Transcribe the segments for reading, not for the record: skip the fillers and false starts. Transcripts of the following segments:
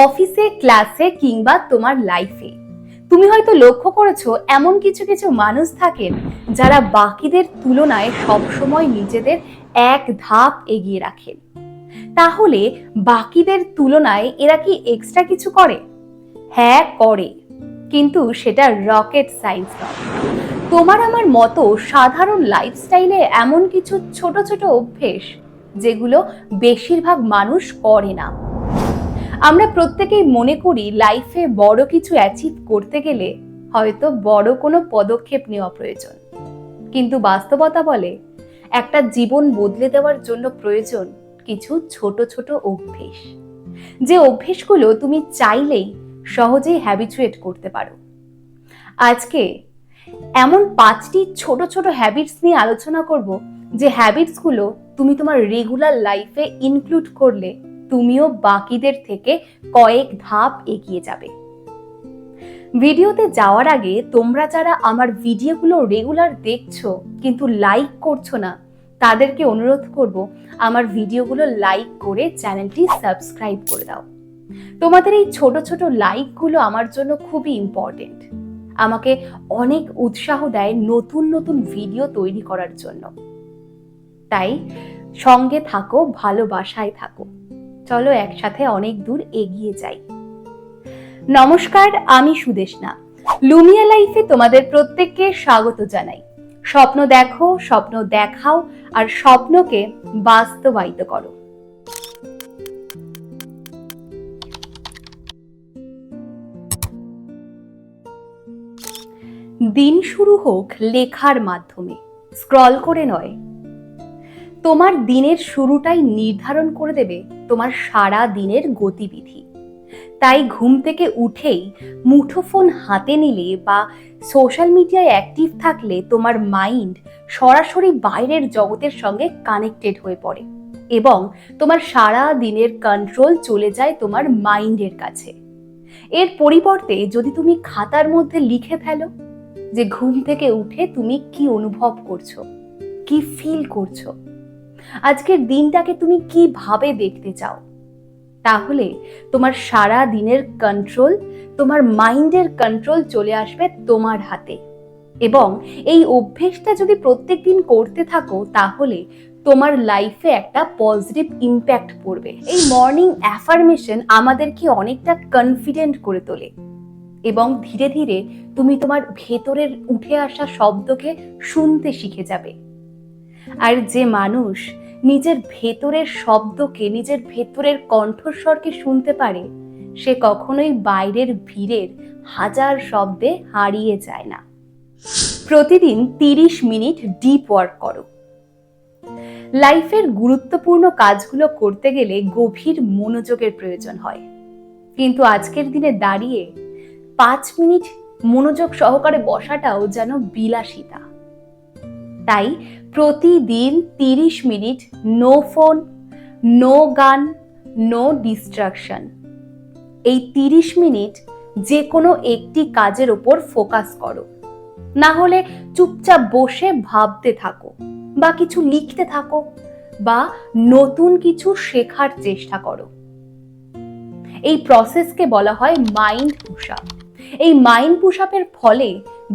অফিসে, ক্লাসে কিংবা তোমার লাইফে তুমি হয়তো লক্ষ্য করেছো এমন কিছু কিছু মানুষ থাকেন যারা বাকিদের তুলনায় সবসময় নিজেদের এক ধাপ এগিয়ে রাখেন। তাহলে বাকিদের তুলনায় এরা কি এক্সট্রা কিছু করে? হ্যাঁ, করে, কিন্তু সেটা রকেট সায়েন্স নয়। তোমার আমার মতো সাধারণ লাইফস্টাইলে এমন কিছু ছোট ছোট অভ্যেস যেগুলো বেশিরভাগ মানুষ করে না। আমরা প্রত্যেকেই মনে করি লাইফে বড় কিছু অ্যাচিভ করতে গেলে হয়তো বড় কোনো পদক্ষেপ নেওয়া প্রয়োজন, কিন্তু বাস্তবতা বলে একটা জীবন বদলে দেওয়ার জন্য প্রয়োজন কিছু ছোট ছোট অভ্যেস, যে অভ্যেসগুলো তুমি চাইলেই সহজেই হ্যাবিচুয়েট করতে পারো। আজকে এমন 5টি ছোট ছোট হ্যাবিটস নিয়ে আলোচনা করব যে হ্যাবিটসগুলো তুমি তোমার রেগুলার লাইফে ইনক্লুড করলে তুমিও বাকিদের থেকে কয়েক ধাপ এগিয়ে যাবে। ভিডিওতে যাওয়ার আগে তোমরা যারা আমার ভিডিওগুলো রেগুলার দেখছো কিন্তু লাইক করছো না, তাদেরকে অনুরোধ করব আমার ভিডিওগুলো লাইক করে চ্যানেলটি সাবস্ক্রাইব করে দাও। তোমাদের এই ছোট ছোট লাইকগুলো আমার জন্য খুবই ইম্পর্টেন্ট, আমাকে অনেক উৎসাহ দেয় নতুন নতুন ভিডিও তৈরি করার জন্য। তাই সঙ্গে থাকো, ভালোবাসায় থাকো, চলো একসাথে অনেক দূর এগিয়ে যাই। নমস্কার, আমি সুদেশনা। লুমিয়া লাইফে তোমাদের প্রত্যেককে স্বাগত জানাই। স্বপ্ন দেখো, স্বপ্ন দেখাও, আর স্বপ্নকে বাস্তবায়িত করো। দিন শুরু হোক লেখার মাধ্যমে, স্ক্রল করে নয়। তোমার দিনের শুরুটাই নির্ধারণ করে দেবে তোমার সারা দিনের গতিবিধি। তাই ঘুম থেকে উঠেই মুঠোফোন হাতে নিলে বা সোশ্যাল মিডিয়ায় অ্যাক্টিভ থাকলে তোমার মাইন্ড সরাসরি বাইরের জগতের সঙ্গে কানেক্টেড হয়ে পড়ে এবং তোমার সারা দিনের কন্ট্রোল চলে যায় তোমার মাইন্ডের কাছে। এর পরিবর্তে যদি তুমি খাতার মধ্যে লিখে ফেলো যে ঘুম থেকে উঠে তুমি কি অনুভব করছো, কি ফিল করছো, আজকের দিনটাকে তুমি কিভাবে দেখতে চাও, তাহলে তোমার সারা দিনের কন্ট্রোল, তোমার মাইন্ডের কন্ট্রোল চলে আসবে তোমার হাতে। এবং এই অভ্যেসটা যদি প্রত্যেকদিন করতে থাকো তাহলে তোমার লাইফে একটা পজিটিভ ইম্প্যাক্ট পড়বে। এই মর্নিং অ্যাফার্মেশন আমাদেরকে অনেকটা কনফিডেন্ট করে তোলে এবং ধীরে ধীরে তুমি তোমার ভেতরের উঠে আসা শব্দকে শুনতে শিখে যাবে। আর যে মানুষ নিজের ভেতরের শব্দকে, নিজের ভেতরের কণ্ঠস্বরকে শুনতে পারে, সে কখনোই বাইরের ভিড়ের হাজার শব্দে হারিয়ে যায় না। প্রতিদিন 30 মিনিট ডিপ ওয়ার্ক করো। লাইফের গুরুত্বপূর্ণ কাজগুলো করতে গেলে গভীর মনোযোগের প্রয়োজন হয়, কিন্তু আজকের দিনে দাঁড়িয়ে 5 মিনিট মনোযোগ সহকারে বসাটাও যেন বিলাসিতা। তাই প্রতিদিন 30 মিনিট নো ফোন, নো গান, নো ডিস্ট্রাকশন। এই 30 মিনিট যে কোনো একটি কাজের উপর ফোকাস করো, না হলে চুপচাপ বসে ভাবতে থাকো বা কিছু লিখতে থাকো বা নতুন কিছু শেখার চেষ্টা করো। এই প্রসেসকে বলা হয় মাইন্ড পুশ আপ। এই মাইন্ড পুশ আপের ফলে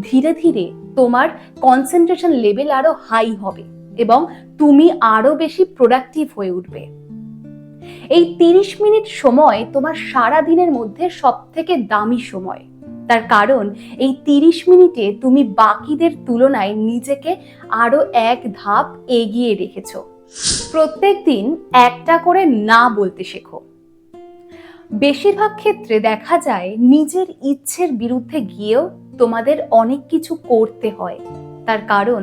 ধীরে ধীরে তোমার কনসেন্ট্রেশন লেভেল আরো হাই হবে এবং তুমি আরো বেশি প্রোডাক্টিভ হয়ে উঠবে। এই 30 মিনিট সময় তোমার সারা দিনের মধ্যে সবথেকে দামি সময়, তার কারণ এই 30 মিনিটে তুমি বাকিদের তুলনায় নিজেকে আরো এক ধাপ এগিয়ে রেখেছো। প্রত্যেকদিন একটা করে না বলতে শেখো। বেশিরভাগ ক্ষেত্রে দেখা যায় নিজের ইচ্ছের বিরুদ্ধে গিয়েও তোমাদের অনেক কিছু করতে হয়, তার কারণ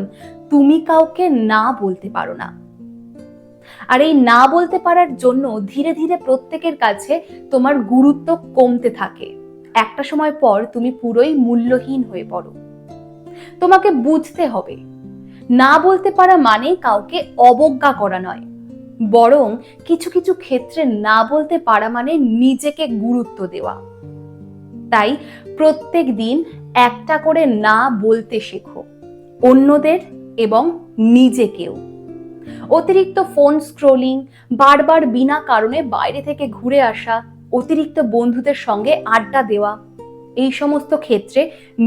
তুমি কাউকে না বলতে পারো না। আর এই না বলতে পারার জন্য ধীরে ধীরে প্রত্যেকের কাছে তোমার গুরুত্ব কমতে থাকে। একটা সময় পর তুমি পুরোই মূল্যহীন হয়ে পড়ো। তোমাকে বুঝতে হবে, না বলতে পারা মানে কাউকে অবজ্ঞা করা নয়, বরং কিছু কিছু ক্ষেত্রে না বলতে পারা মানে নিজেকে গুরুত্ব দেওয়া। তাই প্রত্যেক দিন একটা করে না বলতে শেখো, অন্যদের এবং নিজেকেও। অতিরিক্ত ফোন স্ক্রোলিং, বারবার বিনা কারণে বাইরে থেকে ঘুরে আসা, অতিরিক্ত বন্ধুদের সঙ্গে আড্ডা দেওয়া, এই সমস্ত ক্ষেত্রে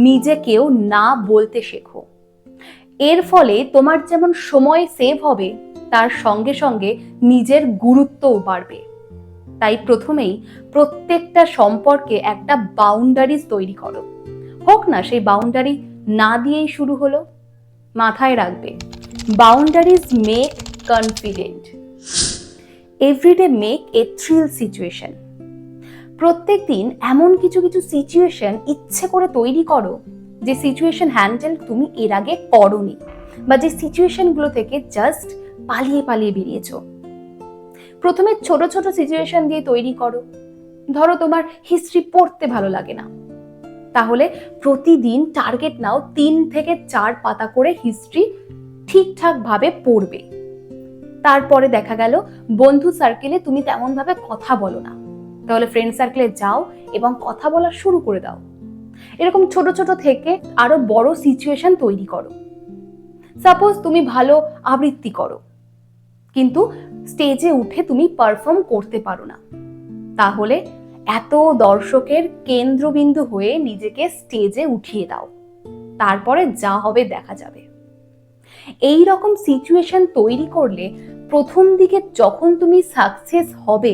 নিজেকেও না বলতে শেখো। এর ফলে তোমার যেমন সময় সেভ হবে, তার সঙ্গে সঙ্গে নিজের গুরুত্বও বাড়বে। তাই প্রথমেই প্রত্যেকটা সম্পর্কে একটা বাউন্ডারিজ তৈরি করো। হোক না সেই বাউন্ডারি না দিয়েই শুরু হলো। মাথায় রাখবে, boundaries make confident, everyday make a thrill situation. প্রত্যেক দিন এমন কিছু কিছু সিচুয়েশন ইচ্ছে করে তৈরি করো যে সিচুয়েশন হ্যান্ডেল তুমি এর আগে করোনি, বা যে সিচুয়েশনগুলো থেকে জাস্ট পালিয়ে পালিয়ে বেরিয়েছো। প্রথমে ছোট ছোট সিচুয়েশন দিয়ে তৈরি করো। ধরো তোমার হিস্ট্রি পড়তে ভালো লাগে না, তাহলে প্রতিদিন টার্গেট নাও 3 থেকে 4 পাতা করে হিস্ট্রি ঠিকঠাক ভাবে পড়বে। তারপরে দেখা গেল বন্ধু সার্কেলে তুমি তেমন ভাবে কথা বলো না, তাহলে ফ্রেন্ড সার্কেলে যাও এবং কথা বলা শুরু করে দাও। এরকম ছোট ছোট থেকে আরো বড় সিচুয়েশন তৈরি করো। সাপোজ তুমি ভালো আবৃত্তি করো, কিন্তু স্টেজে উঠে তুমি পারফর্ম করতে পারো না, তাহলে এত দর্শকের কেন্দ্রবিন্দু হয়ে নিজেকে স্টেজে উঠিয়ে দাও, তারপরে যা হবে দেখা যাবে। এই রকম সিচুয়েশন তৈরি করলে প্রথম দিকে যখন তুমি সাকসেস হবে,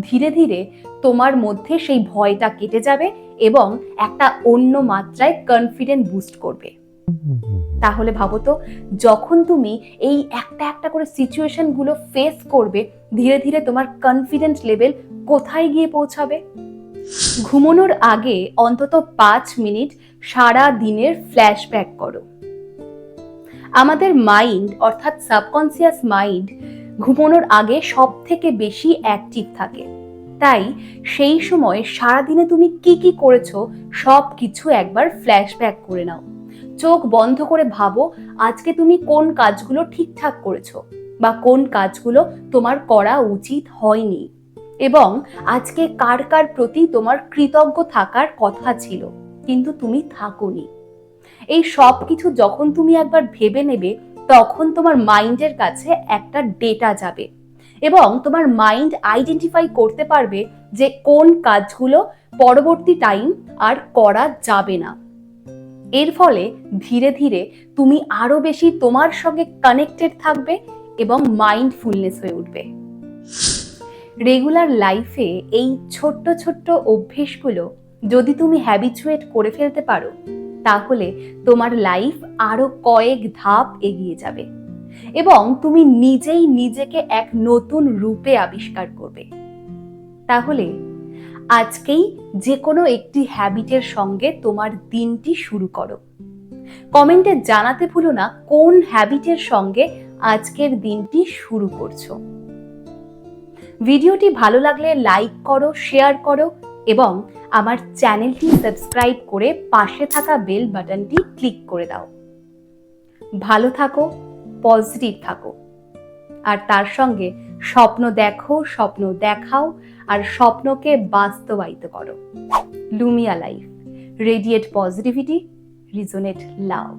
ধীরে ধীরে তোমার মধ্যে সেই ভয়টা কেটে যাবে এবং একটা অন্য মাত্রায় কনফিডেন্ট বুস্ট করবে। তাহলে ভাবো তো, যখন তুমি এই একটা একটা করে সিচুয়েশন গুলো ফেস করবে, ধীরে ধীরে তোমার কনফিডেন্স লেভেল কোথায় গিয়ে পৌঁছাবে। ঘুমানোর আগে অন্তত 5 মিনিট সারা দিনের ফ্ল্যাশব্যাক করো। আমাদের মাইন্ড অর্থাৎ সাবকনসিয়াস মাইন্ড ঘুমানোর আগে সব থেকে বেশি অ্যাক্টিভ থাকে। তাই সেই সময় সারাদিনে তুমি কি কি করেছো সব কিছু একবার ফ্ল্যাশব্যাক করে নাও। চোখ বন্ধ করে ভাবো আজকে তুমি কোন কাজগুলো ঠিকঠাক করেছো বা কোন কাজগুলো তোমার করা উচিত হয়নি, এবং আজকে কার কার প্রতি তোমার কৃতজ্ঞ থাকার কথা ছিল কিন্তু তুমি থাকোনি। এই সব কিছু যখন তুমি একবার ভেবে নেবে, তখন তোমার মাইন্ডের কাছে একটা ডেটা যাবে এবং তোমার মাইন্ড আইডেন্টিফাই করতে পারবে যে কোন কাজগুলো পরবর্তী টাইম আর করা যাবে না। এর ফলে ধীরে ধীরে তুমি আরো বেশি তোমার সঙ্গে কানেক্টেড থাকবে এবং মাইন্ডফুলনেস হয়ে উঠবে। রেগুলার লাইফে এই ছোট্ট ছোট্ট অভ্যেসগুলো যদি তুমি হ্যাবিচুয়েট করে ফেলতে পারো, তাহলে তোমার লাইফ আরো কয়েক ধাপ এগিয়ে যাবে এবং তুমি নিজেই নিজেকে এক নতুন রূপে আবিষ্কার করবে। তাহলে আজকেই যে কোনো একটি হ্যাবিটের সঙ্গে তোমার দিনটি শুরু করো। কমেন্টে জানাতে ভুলো না কোন হ্যাবিটের সঙ্গে আজকের দিনটি শুরু করছো। ভিডিওটি ভালো লাগলে লাইক করো, শেয়ার করো এবং আমার চ্যানেলটি সাবস্ক্রাইব করে পাশে থাকা বেল বাটনটি ক্লিক করে দাও। ভালো থাকো, পজিটিভ থাকো, আর তার সঙ্গে স্বপ্ন দেখো, স্বপ্ন দেখাও আর স্বপ্নকে বাস্তবায়িত করো। লুমিয়া লাইফ, রেডিয়েট পজিটিভিটি, রিজোনেট লাভ।